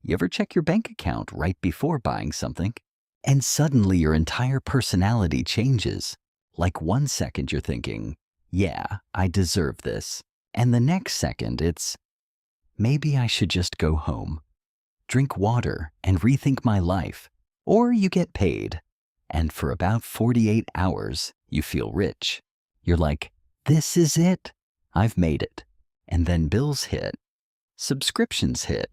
You ever check your bank account right before buying something? And suddenly your entire personality changes. Like 1 second you're thinking, yeah, I deserve this. And the next second it's, maybe I should just go home, drink water, and rethink my life. Or you get paid, and for about 48 hours, you feel rich. You're like, this is it. I've made it. And then bills hit, subscriptions hit,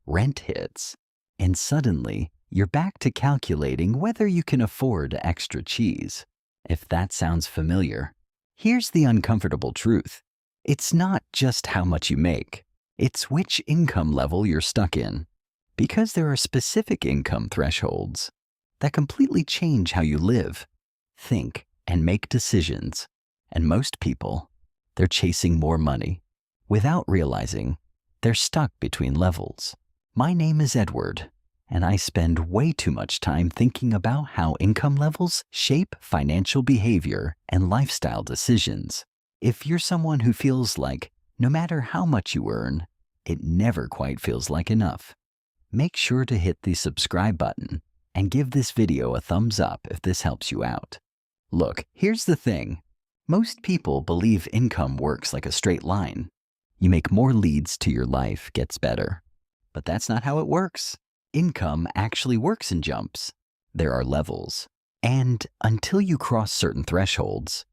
rent hits, and suddenly you're back to calculating whether you can afford extra cheese. If that sounds familiar, here's the uncomfortable truth. It's not just how much you make, it's which income level you're stuck in. Because there are specific income thresholds that completely change how you live, think, and make decisions. And most people, they're chasing more money without realizing they're stuck between levels. My name is Edward, and I spend way too much time thinking about how income levels shape financial behavior and lifestyle decisions. If you're someone who feels like no matter how much you earn, it never quite feels like enough, make sure to hit the subscribe button and give this video a thumbs up if this helps you out. Look, here's the thing. Most people believe income works like a straight line. You make more leads to your life gets better. But that's not how it works. Income actually works in jumps. There are levels. And until you cross certain thresholds,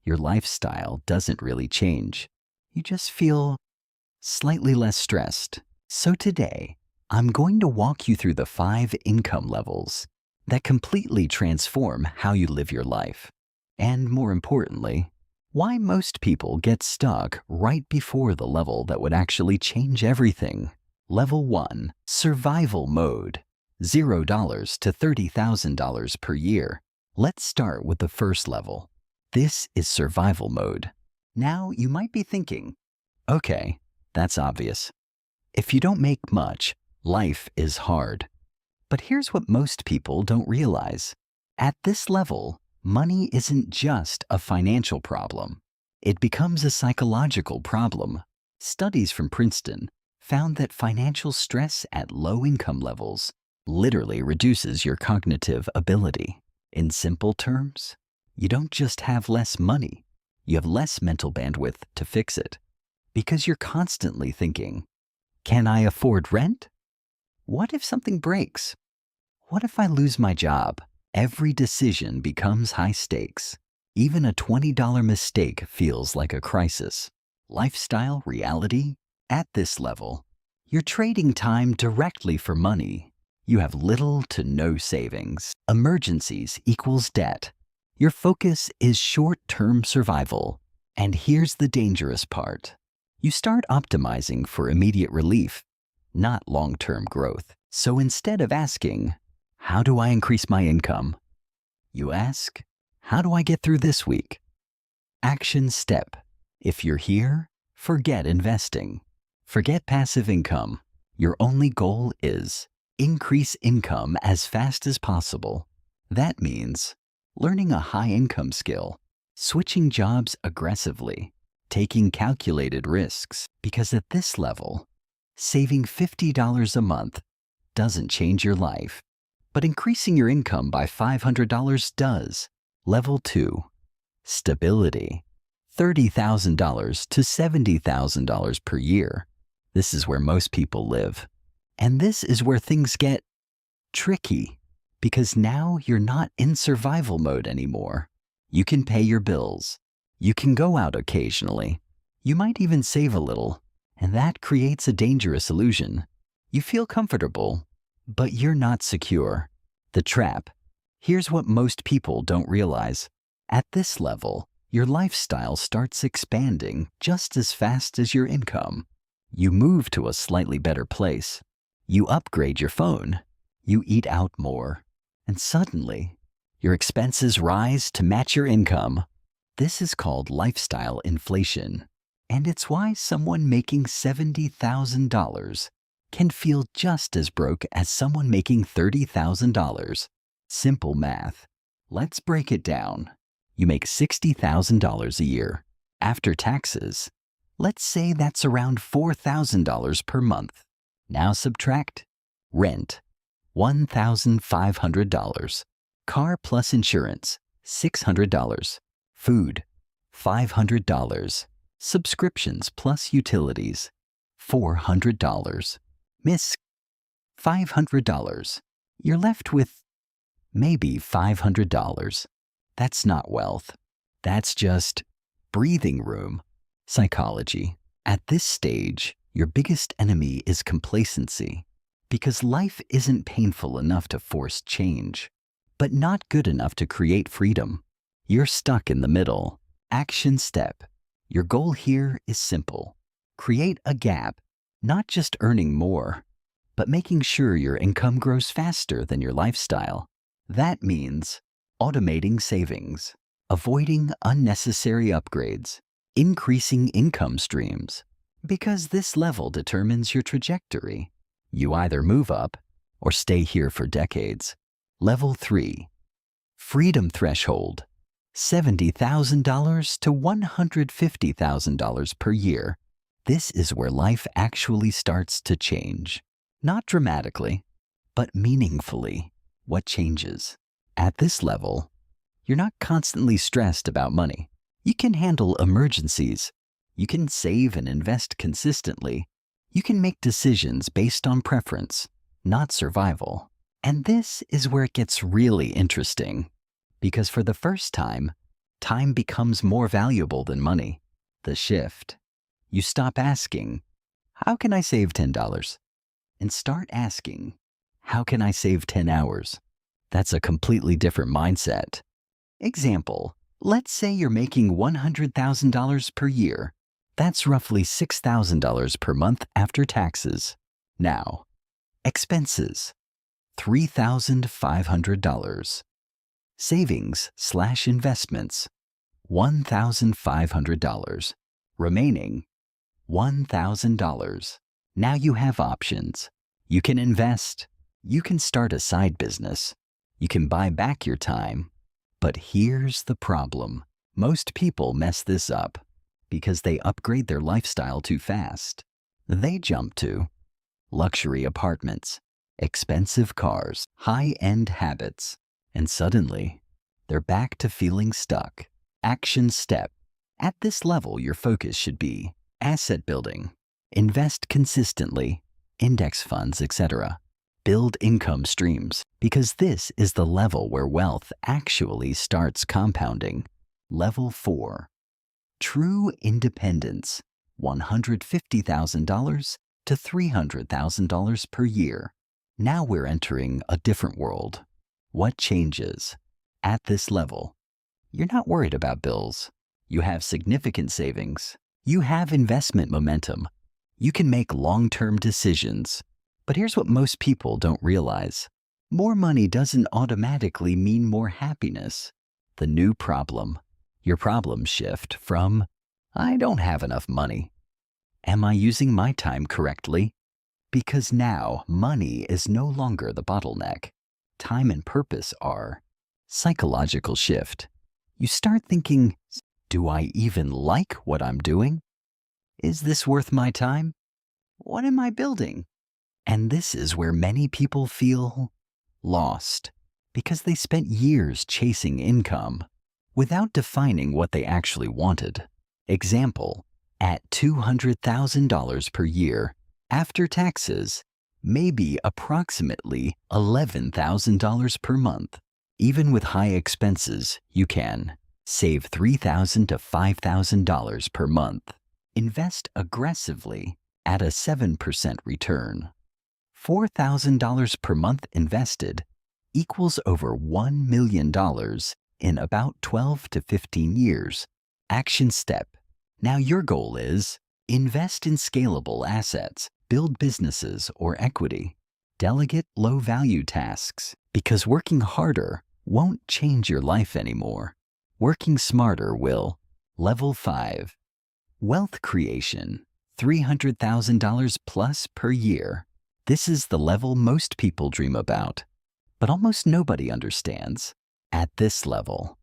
your lifestyle doesn't really change. You just feel slightly less stressed. So today, I'm going to walk you through the 5 income levels that completely transform how you live your life. And more importantly, why most people get stuck right before the level that would actually change everything. Level 1, Survival Mode, $0 to $30,000 per year. Let's start with the first level. This is Survival Mode. Now you might be thinking, okay, that's obvious. If you don't make much, life is hard. But here's what most people don't realize. At this level, money isn't just a financial problem. It becomes a psychological problem. Studies from Princeton found that financial stress at low income levels literally reduces your cognitive ability. In simple terms, you don't just have less money, you have less mental bandwidth to fix it. Because you're constantly thinking, can I afford rent? What if something breaks? What if I lose my job? Every decision becomes high stakes. Even a $20 mistake feels like a crisis. Lifestyle reality? At this level, you're trading time directly for money. You have little to no savings. Emergencies equals debt. Your focus is short-term survival. And here's the dangerous part. You start optimizing for immediate relief, not long-term growth. So instead of asking, how do I increase my income? You ask, how do I get through this week? Action step. If you're here, forget investing. Forget passive income. Your only goal is increase income as fast as possible. That means learning a high-income skill, switching jobs aggressively, taking calculated risks, because at this level, saving $50 a month doesn't change your life, but increasing your income by $500 does. Level 2, Stability, $30,000 to $70,000 per year. This is where most people live. And this is where things get tricky, because now you're not in survival mode anymore. You can pay your bills. You can go out occasionally. You might even save a little, and that creates a dangerous illusion. You feel comfortable, but you're not secure. The trap. Here's what most people don't realize. At this level, your lifestyle starts expanding just as fast as your income. You move to a slightly better place. You upgrade your phone. You eat out more. And suddenly, your expenses rise to match your income. This is called lifestyle inflation. And it's why someone making $70,000 can feel just as broke as someone making $30,000. Simple math. Let's break it down. You make $60,000 a year. After taxes, let's say that's around $4,000 per month. Now subtract Rent, $1,500. Car plus insurance, $600. Food, $500. Subscriptions plus utilities, $400. Miss, $500. You're left with maybe $500. That's not wealth. That's just breathing room. Psychology. At this stage, your biggest enemy is complacency, because life isn't painful enough to force change, but not good enough to create freedom. You're stuck in the middle. Action step. Your goal here is simple. Create a gap, not just earning more, but making sure your income grows faster than your lifestyle. That means automating savings, avoiding unnecessary upgrades, increasing income streams, because this level determines your trajectory. You either move up or stay here for decades. Level 3. Freedom threshold, $70,000 to $150,000 per year. This is where life actually starts to change. Not dramatically, but meaningfully. What changes? At this level, you're not constantly stressed about money. You can handle emergencies. You can save and invest consistently. You can make decisions based on preference, not survival. And this is where it gets really interesting, because for the first time becomes more valuable than money. The shift. You stop asking, how can I save $10? And start asking, how can I save 10 hours? That's a completely different mindset. Example, let's say you're making $100,000 per year. That's roughly $6,000 per month after taxes. Now, expenses, $3,500. Savings/investments, $1,500. Remaining, $1,000. Now you have options. You can invest. You can start a side business. You can buy back your time. But here's the problem. Most people mess this up because they upgrade their lifestyle too fast. They jump to luxury apartments, expensive cars, high-end habits, and suddenly they're back to feeling stuck. Action step. At this level, your focus should be asset building. Invest consistently, index funds, etc. Build income streams, because this is the level where wealth actually starts compounding. Level 4. True independence, $150,000 to $300,000 per year. Now we're entering a different world. What changes? At this level, you're not worried about bills. You have significant savings. You have investment momentum. You can make long-term decisions. But here's what most people don't realize. More money doesn't automatically mean more happiness. The new problem. Your problems shift from, I don't have enough money. Am I using my time correctly? Because now money is no longer the bottleneck. Time and purpose are. Psychological shift. You start thinking, do I even like what I'm doing? Is this worth my time? What am I building? And this is where many people feel lost, because they spent years chasing income without defining what they actually wanted. Example, at $200,000 per year, after taxes, maybe approximately $11,000 per month. Even with high expenses, you can save $3,000 to $5,000 per month. Invest aggressively at a 7% return. $4,000 per month invested equals over $1 million in about 12 to 15 years. Action step. Now your goal is invest in scalable assets, build businesses or equity, delegate low-value tasks, because working harder won't change your life anymore. Working smarter will. Level 5. Wealth creation, $300,000 plus per year. This is the level most people dream about, but almost nobody understands. At this level,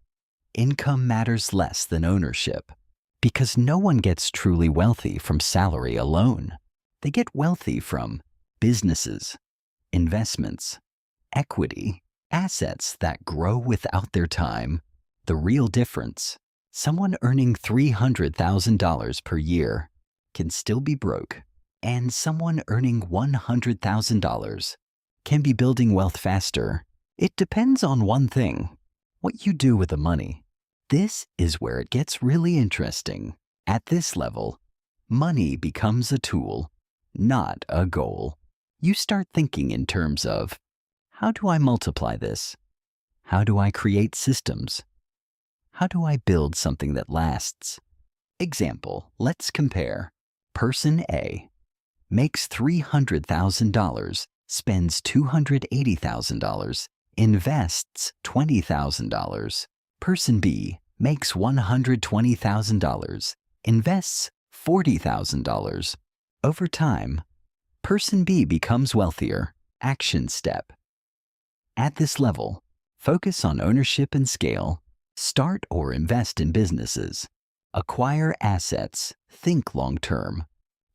income matters less than ownership, because no one gets truly wealthy from salary alone. They get wealthy from businesses, investments, equity, assets that grow without their time. The real difference: someone earning $300,000 per year can still be broke, and someone earning $100,000 can be building wealth faster. It depends on one thing: what you do with the money. This is where it gets really interesting. At this level, money becomes a tool, not a goal. You start thinking in terms of, how do I multiply this? How do I create systems? How do I build something that lasts? Example, let's compare. Person A makes $300,000, spends $280,000, invests $20,000. Person B makes $120,000, invests $40,000. Over time, Person B becomes wealthier. Action step. At this level, focus on ownership and scale. Start or invest in businesses. Acquire assets. Think long-term.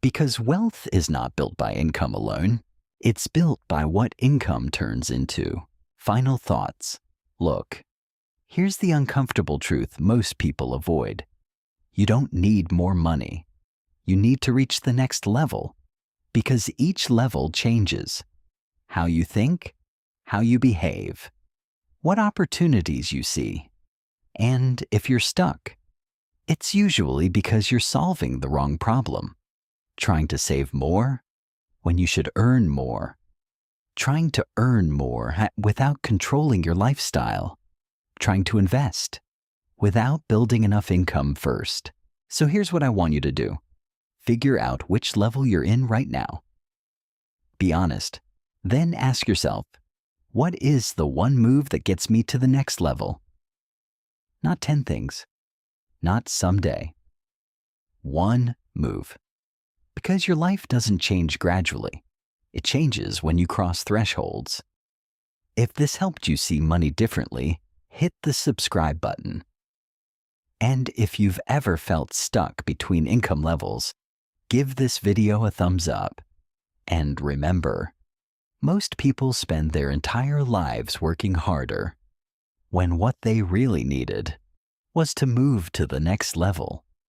Because wealth is not built by income alone. It's built by what income turns into. Final thoughts. Look, here's the uncomfortable truth most people avoid. You don't need more money. You need to reach the next level. Because each level changes how you think, how you behave, what opportunities you see. And if you're stuck, it's usually because you're solving the wrong problem. Trying to save more when you should earn more. Trying to earn more without controlling your lifestyle. Trying to invest without building enough income first. So here's what I want you to do. Figure out which level you're in right now. Be honest. Then ask yourself, what is the one move that gets me to the next level? Not 10 things. Not someday. One move. Because your life doesn't change gradually. It changes when you cross thresholds. If this helped you see money differently, hit the subscribe button. And if you've ever felt stuck between income levels, give this video a thumbs up. And remember, most people spend their entire lives working harder when what they really needed was to move to the next level.